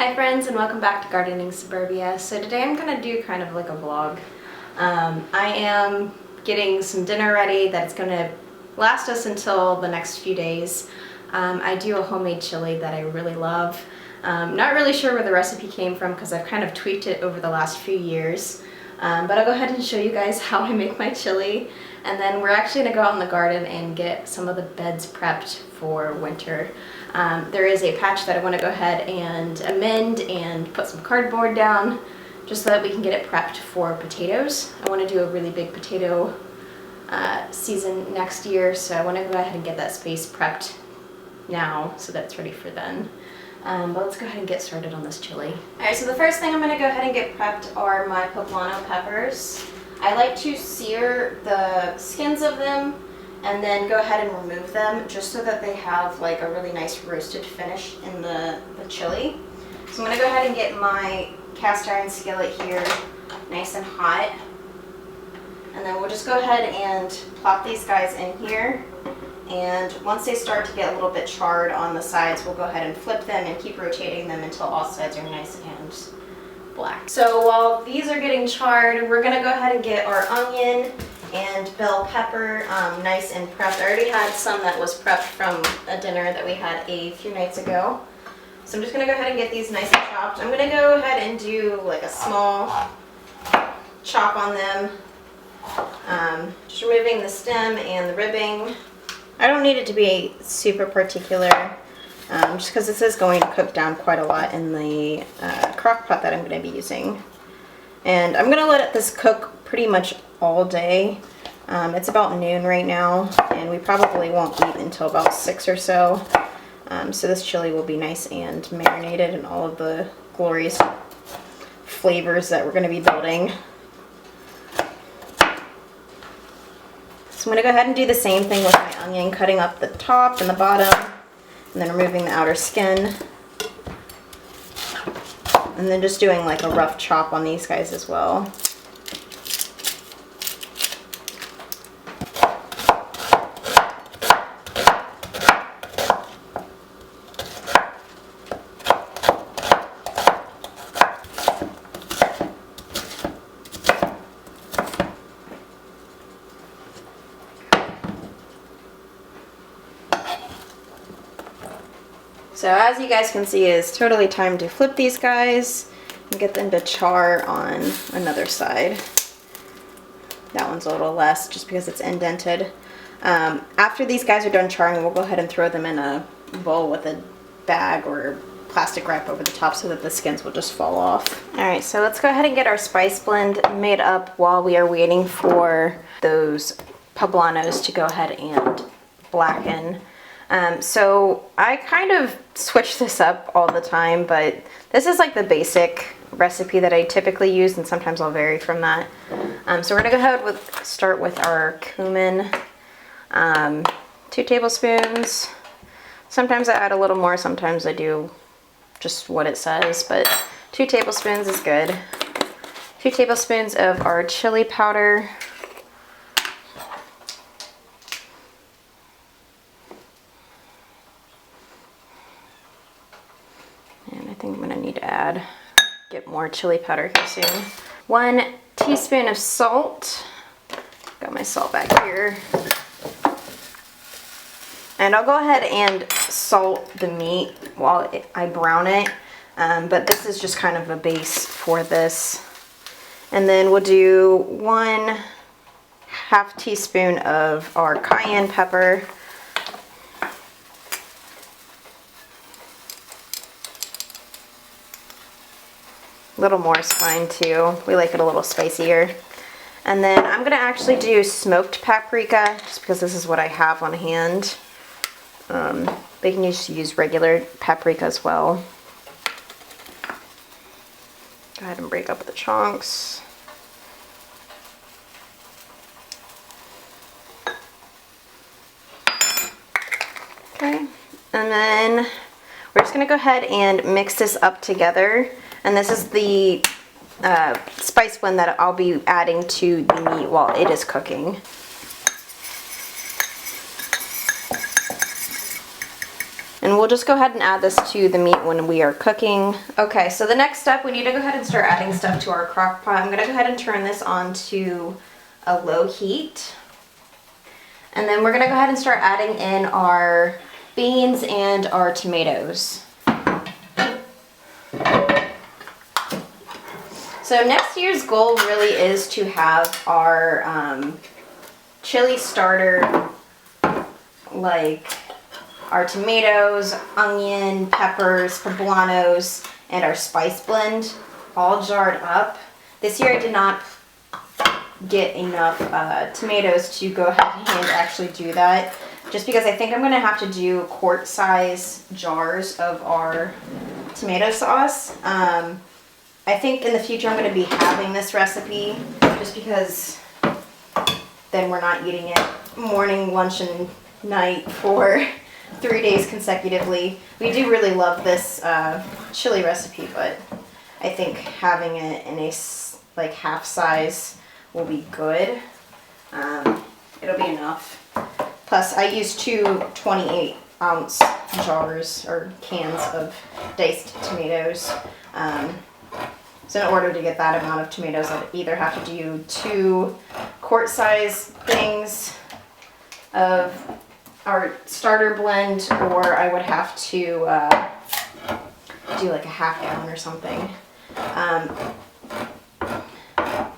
Hi friends, and welcome back to Gardening Suburbia. So today I'm going to do kind of like a vlog. I am getting some dinner ready that's going to last us until the next few days. I do a homemade chili that I really love. Not really sure where the recipe came from because I've kind of tweaked it over the last few years. But I'll go ahead and show you guys how I make my chili. And then we're actually going to go out in the garden and get some of the beds prepped for winter. There is a patch that I want to go ahead and amend and put some cardboard down just so that we can get it prepped for potatoes. I want to do a really big potato season next year, so I want to go ahead and get that space prepped now so that it's ready for then. But let's go ahead and get started on this chili. Alright, so the first thing I'm going to go ahead and get prepped are my poblano peppers. I like to sear the skins of them and then go ahead and remove them just so that they have like a really nice roasted finish in the chili. So I'm going to go ahead and get my cast iron skillet here nice and hot. And then we'll just go ahead and plop these guys in here. And once they start to get a little bit charred on the sides, we'll go ahead and flip them and keep rotating them until all sides are nice and black. So while these are getting charred, we're going to go ahead and get our onion and bell pepper nice and prepped. I already had some that was prepped from a dinner that we had a few nights ago. So I'm just going to go ahead and get these nice and chopped. I'm going to go ahead and do like a small chop on them. Just removing the stem and the ribbing. I don't need it to be super particular, just because this is going to cook down quite a lot in the crock pot that I'm going to be using. And I'm going to let this cook pretty much all day. It's about noon right now, and we probably won't eat until about 6 or so. So this chili will be nice and marinated in all of the glorious flavors that we're going to be building. So I'm going to go ahead and do the same thing with my onion, cutting up the top and the bottom, and then removing the outer skin. And then just doing like a rough chop on these guys as well. So as you guys can see, it's totally time to flip these guys and get them to char on another side. That one's a little less just because it's indented. After these guys are done charring, we'll go ahead and throw them in a bowl with a bag or plastic wrap over the top so that the skins will just fall off. Alright, so let's go ahead and get our spice blend made up while we are waiting for those poblanos to go ahead and blacken. So I kind of switch this up all the time, but this is like the basic recipe that I typically use, and sometimes I'll vary from that. So we're gonna go ahead with start with our cumin, 2 tablespoons. Sometimes I add a little more, sometimes I do just what it says, but 2 tablespoons is good. 2 tablespoons of our chili powder. I think I'm going to need to get more chili powder here soon. 1 teaspoon of salt. Got my salt back here. And I'll go ahead and salt the meat while I brown it. But this is just kind of a base for this. And then we'll do 1/2 teaspoon of our cayenne pepper. A little more is fine too. We like it a little spicier. And then I'm going to actually do smoked paprika just because this is what I have on hand. They can just use regular paprika as well. Go ahead and break up the chunks. Okay, and then we're just going to go ahead and mix this up together. And this is the spice blend that I'll be adding to the meat while it is cooking. And then we'll just go ahead and add this to the meat when we are cooking. Okay, so the next step, we need to go ahead and start adding stuff to our crock pot. I'm gonna go ahead and turn this on to a low heat. And then we're gonna go ahead and start adding in our beans and our tomatoes. So next year's goal really is to have our chili starter, like our tomatoes, onion, peppers, poblanos, and our spice blend all jarred up. This year I did not get enough tomatoes to go ahead and actually do that, just because I think I'm going to have to do quart size jars of our tomato sauce. I think in the future I'm going to be having this recipe just because then we're not eating it morning, lunch, and night for 3 days consecutively. We do really love this chili recipe, but I think having it in a like half size will be good. It'll be enough. Plus I use two 28-ounce jars or cans of diced tomatoes. So in order to get that amount of tomatoes, I'd either have to do 2 quart-size things of our starter blend, or I would have to do like a half gallon or something.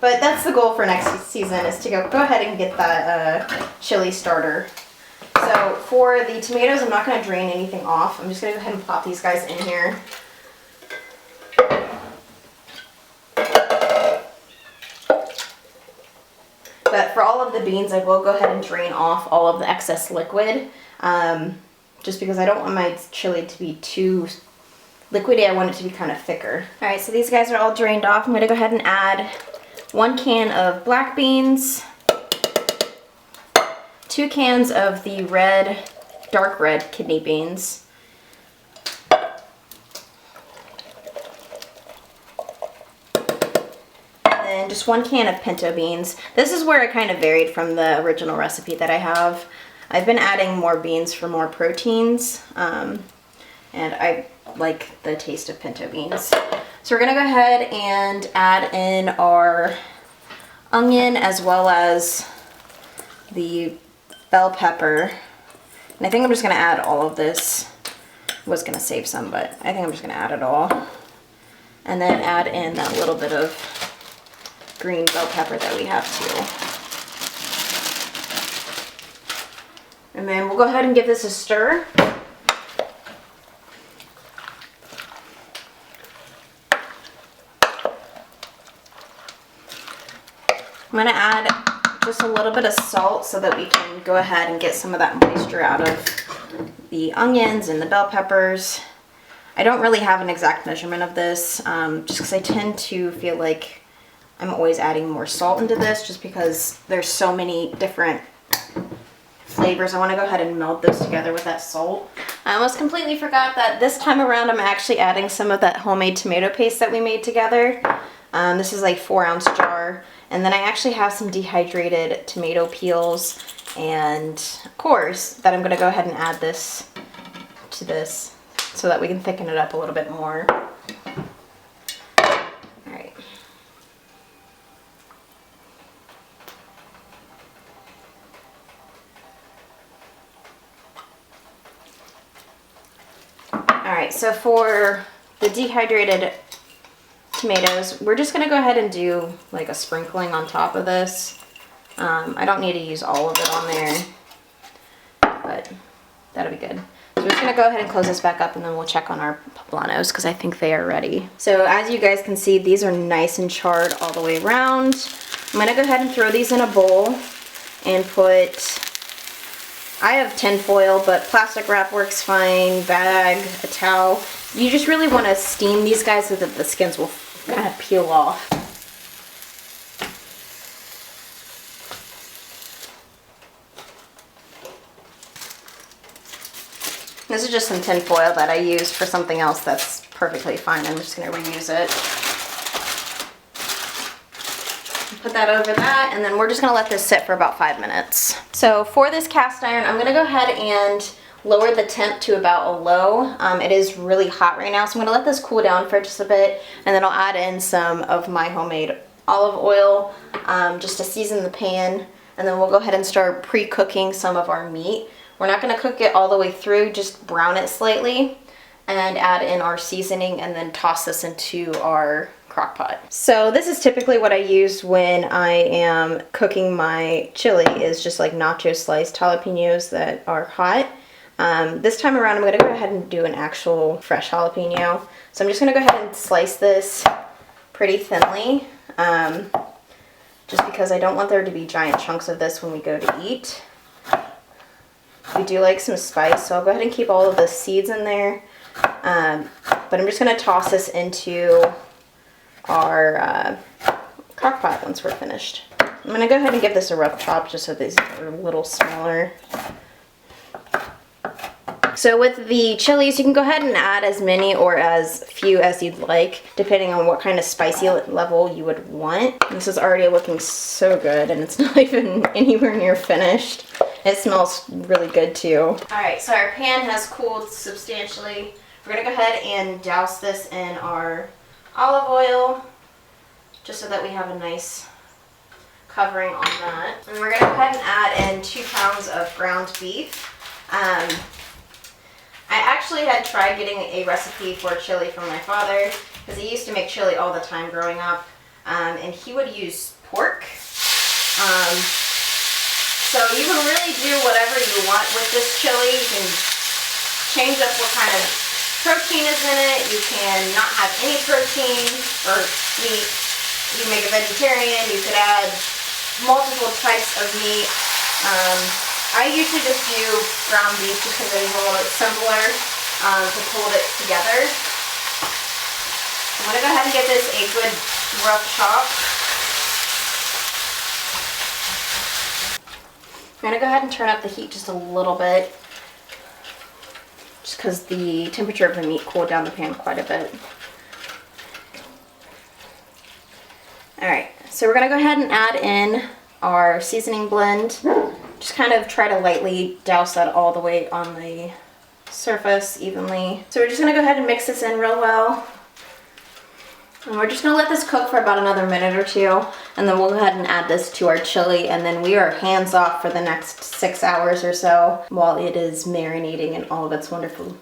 But that's the goal for next season, is to go ahead and get that chili starter. So for the tomatoes, I'm not going to drain anything off. I'm just going to go ahead and pop these guys in here. But for all of the beans, I will go ahead and drain off all of the excess liquid, just because I don't want my chili to be too liquidy. I want it to be kind of thicker. All right, so these guys are all drained off. I'm going to go ahead and add 1 can of black beans, 2 cans of the dark red kidney beans, and just 1 can of pinto beans. This is where I kind of varied from the original recipe that I have. I've been adding more beans for more proteins, and I like the taste of pinto beans. So we're gonna go ahead and add in our onion as well as the bell pepper. And I think I'm just gonna add all of this. I was gonna save some, but I think I'm just gonna add it all. And then add in that little bit of green bell pepper that we have too. And then we'll go ahead and give this a stir. I'm going to add just a little bit of salt so that we can go ahead and get some of that moisture out of the onions and the bell peppers. I don't really have an exact measurement of this, just because I tend to feel like I'm always adding more salt into this just because there's so many different flavors. I want to go ahead and meld those together with that salt. I almost completely forgot that this time around I'm actually adding some of that homemade tomato paste that we made together. This is like 4-ounce jar. And then I actually have some dehydrated tomato peels, and of course that I'm going to go ahead and add this to this so that we can thicken it up a little bit more. Alright. Alright, so for the dehydrated tomatoes, we're just going to go ahead and do like a sprinkling on top of this. I don't need to use all of it on there, but that'll be good. So we're just going to go ahead and close this back up, and then we'll check on our poblanos because I think they are ready. So as you guys can see, these are nice and charred all the way around. I'm going to go ahead and throw these in a bowl and I have tin foil, but plastic wrap works fine, bag, a towel. You just really want to steam these guys so that the skins will kind of peel off. This is just some tin foil that I used for something else that's perfectly fine. I'm just going to reuse it. Put that over that, and then we're just going to let this sit for about 5 minutes. So for this cast iron, I'm going to go ahead and lowered the temp to about a low. It is really hot right now, so I'm gonna let this cool down for just a bit, and then I'll add in some of my homemade olive oil just to season the pan, and then we'll go ahead and start pre-cooking some of our meat. We're not gonna cook it all the way through, just brown it slightly, and add in our seasoning, and then toss this into our crock pot. So this is typically what I use when I am cooking my chili, is just like nacho sliced jalapenos that are hot. This time around I'm going to go ahead and do an actual fresh jalapeno. So I'm just going to go ahead and slice this pretty thinly, just because I don't want there to be giant chunks of this when we go to eat. We do like some spice, so I'll go ahead and keep all of the seeds in there. But I'm just going to toss this into our crock pot once we're finished. I'm going to go ahead and give this a rough chop just so these are a little smaller. So with the chilies, you can go ahead and add as many or as few as you'd like, depending on what kind of spicy level you would want. This is already looking so good, and it's not even anywhere near finished. It smells really good too. Alright, so our pan has cooled substantially. We're going to go ahead and douse this in our olive oil, just so that we have a nice covering on that. And we're going to go ahead and add in 2 pounds of ground beef. I actually had tried getting a recipe for chili from my father, because he used to make chili all the time growing up, and he would use pork. So you can really do whatever you want with this chili. You can change up what kind of protein is in it. You can not have any protein or meat. You can make it vegetarian. You could add multiple types of meat. I usually just do ground beef because it is a little bit simpler to hold it together. I'm going to go ahead and give this a good rough chop. I'm going to go ahead and turn up the heat just a little bit, just because the temperature of the meat cooled down the pan quite a bit. Alright, so we're going to go ahead and add in our seasoning blend. Just kind of try to lightly douse that all the way on the surface evenly. So we're just going to go ahead and mix this in real well. And we're just going to let this cook for about another minute or two, and then we'll go ahead and add this to our chili, and then we are hands off for the next 6 hours or so while it is marinating in all of its wonderful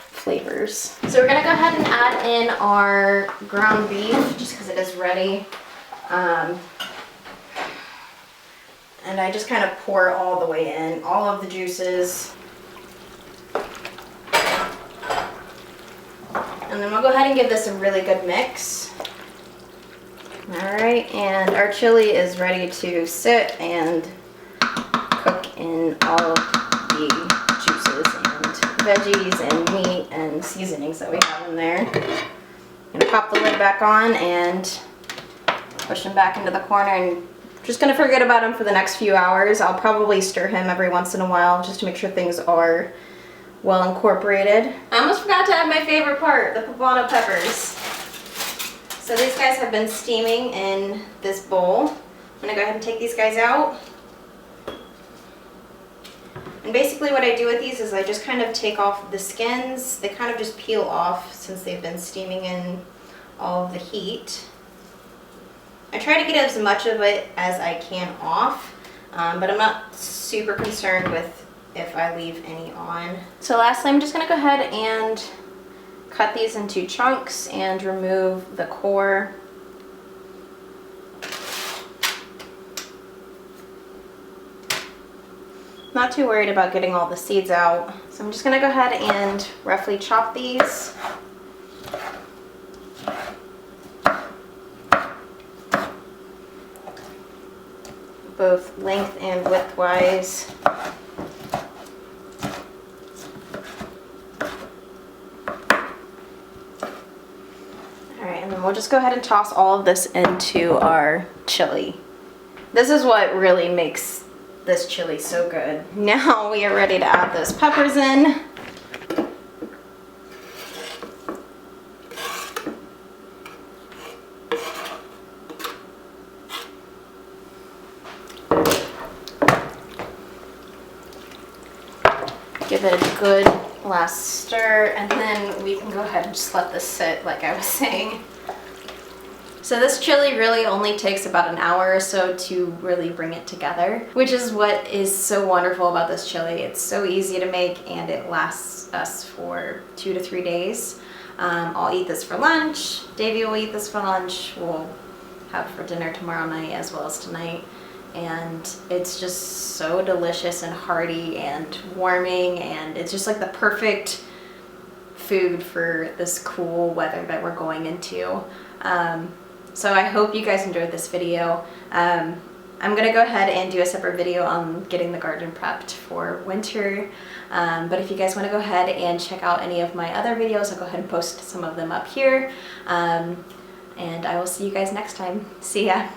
flavors. So we're going to go ahead and add in our ground beef just because it is ready. And I just kind of pour it all the way in, all of the juices. And then we'll go ahead and give this a really good mix. Alright, and our chili is ready to sit and cook in all of the juices and veggies and meat and seasonings that we have in there. I'm gonna pop the lid back on and push him back into the corner, and just gonna forget about him for the next few hours. I'll probably stir him every once in a while just to make sure things are well incorporated. I almost forgot to add my favorite part, the poblano peppers. So these guys have been steaming in this bowl. I'm gonna go ahead and take these guys out. And basically what I do with these is I just kind of take off the skins. They kind of just peel off since they've been steaming in all of the heat. I try to get as much of it as I can off, but I'm not super concerned with if I leave any on. So lastly, I'm just going to go ahead and cut these into chunks and remove the core. Not too worried about getting all the seeds out. So I'm just going to go ahead and roughly chop these. Both length and width-wise. Alright, and then we'll just go ahead and toss all of this into our chili. This is what really makes this chili so good. Now we are ready to add those peppers in. Give it a good last stir, and then we can go ahead and just let this sit like I was saying. So this chili really only takes about an hour or so to really bring it together, which is what is so wonderful about this chili. It's so easy to make and it lasts us for 2 to 3 days. I'll eat this for lunch. Davey will eat this for lunch. We'll have for dinner tomorrow night as well as tonight. And it's just so delicious and hearty and warming, and it's just like the perfect food for this cool weather that we're going into. So I hope you guys enjoyed this video. I'm gonna go ahead and do a separate video on getting the garden prepped for winter. But if you guys wanna go ahead and check out any of my other videos, I'll go ahead and post some of them up here. And I will see you guys next time. See ya.